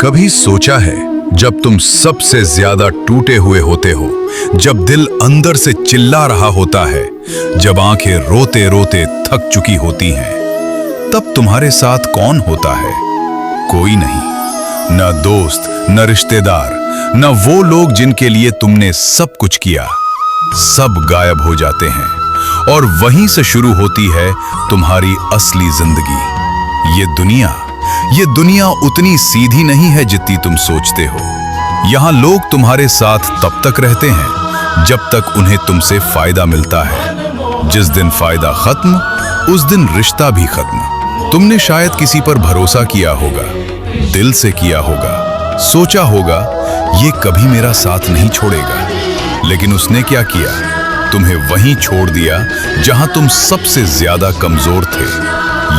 कभी सोचा है जब तुम सबसे ज्यादा टूटे हुए होते हो, जब दिल अंदर से चिल्ला रहा होता है, जब आंखें रोते रोते थक चुकी होती हैं, तब तुम्हारे साथ कौन होता है? कोई नहीं। न दोस्त, न रिश्तेदार, न वो लोग जिनके लिए तुमने सब कुछ किया। सब गायब हो जाते हैं और वहीं से शुरू होती है तुम्हारी असली जिंदगी। ये दुनिया उतनी सीधी नहीं है जितनी तुम सोचते हो। यहाँ लोग तुम्हारे साथ तब तक रहते हैं जब तक उन्हें तुमसे फायदा मिलता है। जिस दिन फायदा खत्म, उस दिन रिश्ता भी खत्म। तुमने शायद किसी पर भरोसा किया होगा, दिल से किया होगा, सोचा होगा ये कभी मेरा साथ नहीं छोड़ेगा, लेकिन उसने क्या किया? तुम्हें वहीं छोड़ दिया जहां तुम सबसे ज्यादा कमजोर थे।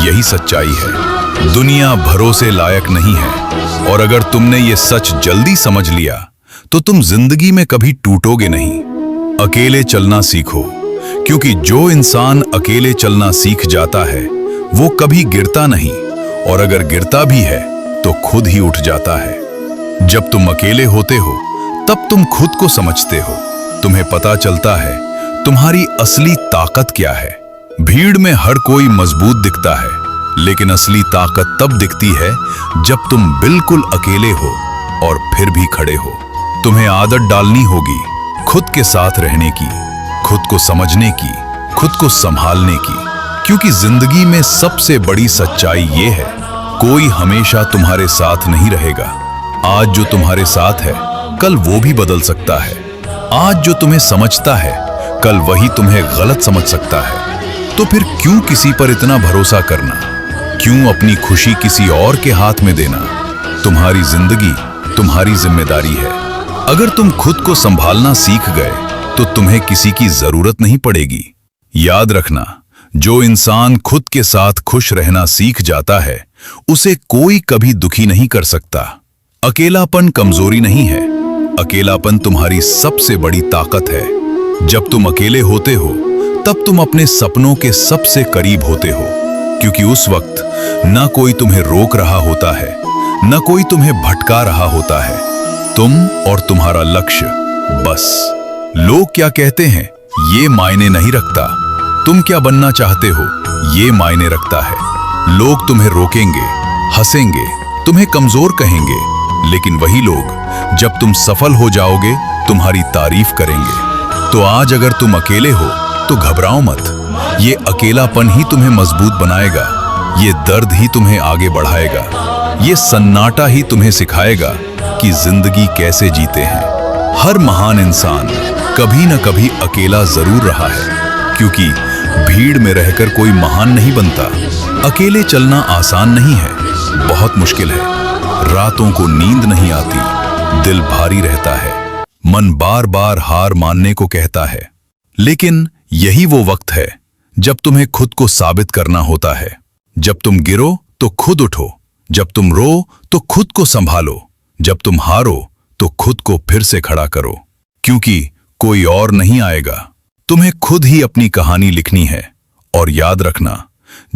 यही सच्चाई है। दुनिया भरोसे लायक नहीं है, और अगर तुमने ये सच जल्दी समझ लिया तो तुम जिंदगी में कभी टूटोगे नहीं। अकेले चलना सीखो, क्योंकि जो इंसान अकेले चलना सीख जाता है वो कभी गिरता नहीं, और अगर गिरता भी है तो खुद ही उठ जाता है। जब तुम अकेले होते हो तब तुम खुद को समझते हो। तुम्हें पता चलता है तुम्हारी असली ताकत क्या है। भीड़ में हर कोई मजबूत दिखता है, लेकिन असली ताकत तब दिखती है जब तुम बिल्कुल अकेले हो और फिर भी खड़े हो। तुम्हें आदत डालनी होगी खुद के साथ रहने की, खुद को समझने की, खुद को संभालने की, क्योंकि जिंदगी में सबसे बड़ी सच्चाई ये है, कोई हमेशा तुम्हारे साथ नहीं रहेगा। आज जो तुम्हारे साथ है कल वो भी बदल सकता है। आज जो तुम्हें समझता है कल वही तुम्हें गलत समझ सकता है। तो फिर क्यों किसी पर इतना भरोसा करना? क्यों अपनी खुशी किसी और के हाथ में देना? तुम्हारी जिंदगी तुम्हारी जिम्मेदारी है। अगर तुम खुद को संभालना सीख गए तो तुम्हें किसी की जरूरत नहीं पड़ेगी। याद रखना, जो इंसान खुद के साथ खुश रहना सीख जाता है उसे कोई कभी दुखी नहीं कर सकता। अकेलापन कमजोरी नहीं है, अकेलापन तुम्हारी सबसे बड़ी ताकत है। जब तुम अकेले होते हो तब तुम अपने सपनों के सबसे करीब होते हो, क्योंकि उस वक्त ना कोई तुम्हें रोक रहा होता है, ना कोई तुम्हें भटका रहा होता है। तुम और तुम्हारा लक्ष्य बस। लोग क्या कहते हैं ये मायने नहीं रखता, तुम क्या बनना चाहते हो ये मायने रखता है। लोग तुम्हें रोकेंगे, हंसेंगे, तुम्हें कमजोर कहेंगे, लेकिन वही लोग जब तुम सफल हो जाओगे तुम्हारी तारीफ करेंगे। तो आज अगर तुम अकेले हो तो घबराओ मत। ये अकेलापन ही तुम्हें मजबूत बनाएगा, ये दर्द ही तुम्हें आगे बढ़ाएगा, ये सन्नाटा ही तुम्हें सिखाएगा कि जिंदगी कैसे जीते हैं। हर महान इंसान कभी न कभी अकेला जरूर रहा है, क्योंकि भीड़ में रहकर कोई महान नहीं बनता। अकेले चलना आसान नहीं है, बहुत मुश्किल है। रातों को नींद नहीं आती, दिल भारी रहता है, मन बार बार हार मानने को कहता है। लेकिन यही वो वक्त है जब तुम्हें खुद को साबित करना होता है। जब तुम गिरो तो खुद उठो, जब तुम रो तो खुद को संभालो, जब तुम हारो तो खुद को फिर से खड़ा करो, क्योंकि कोई और नहीं आएगा। तुम्हें खुद ही अपनी कहानी लिखनी है। और याद रखना,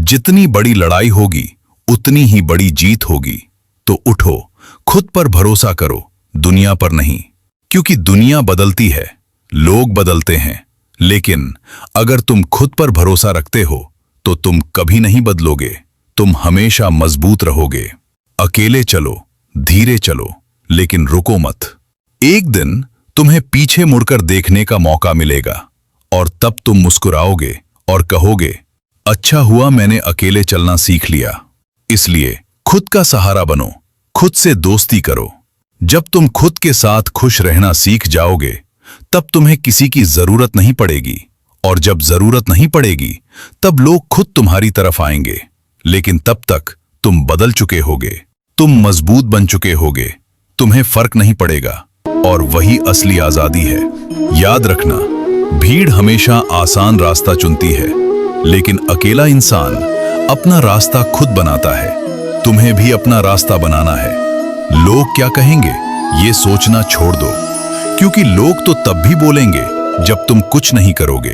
जितनी बड़ी लड़ाई होगी उतनी ही बड़ी जीत होगी। तो उठो, खुद पर भरोसा करो, दुनिया पर नहीं, क्योंकि दुनिया बदलती है, लोग बदलते हैं, लेकिन अगर तुम खुद पर भरोसा रखते हो तो तुम कभी नहीं बदलोगे, तुम हमेशा मजबूत रहोगे। अकेले चलो, धीरे चलो, लेकिन रुको मत। एक दिन तुम्हें पीछे मुड़कर देखने का मौका मिलेगा, और तब तुम मुस्कुराओगे और कहोगे, अच्छा हुआ मैंने अकेले चलना सीख लिया। इसलिए खुद का सहारा बनो, खुद से दोस्ती करो। जब तुम खुद के साथ खुश रहना सीख जाओगे तब तुम्हें किसी की जरूरत नहीं पड़ेगी, और जब जरूरत नहीं पड़ेगी तब लोग खुद तुम्हारी तरफ आएंगे। लेकिन तब तक तुम बदल चुके होगे, तुम मजबूत बन चुके होगे, तुम्हें फर्क नहीं पड़ेगा, और वही असली आजादी है। याद रखना, भीड़ हमेशा आसान रास्ता चुनती है, लेकिन अकेला इंसान अपना रास्ता खुद बनाता है। तुम्हें भी अपना रास्ता बनाना है। लोग क्या कहेंगे ये सोचना छोड़ दो, क्योंकि लोग तो तब भी बोलेंगे जब तुम कुछ नहीं करोगे,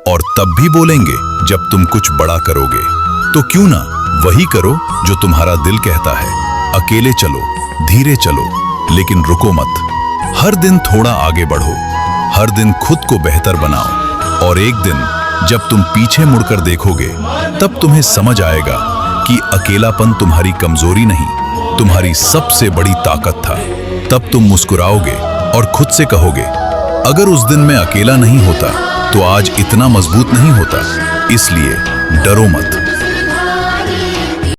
और तब भी बोलेंगे जब तुम कुछ बड़ा करोगे। तो क्यों ना वही करो जो तुम्हारा दिल कहता है। अकेले चलो, धीरे चलो, लेकिन रुको मत। हर दिन थोड़ा आगे बढ़ो, हर दिन खुद को बेहतर बनाओ, और एक दिन जब तुम पीछे मुड़कर देखोगे तब तुम्हें समझ आएगा कि अकेलापन तुम्हारी कमजोरी नहीं, तुम्हारी सबसे बड़ी ताकत था। तब तुम मुस्कुराओगे और खुद से कहोगे, अगर उस दिन मैं अकेला नहीं होता तो आज इतना मजबूत नहीं होता। इसलिए डरो मत,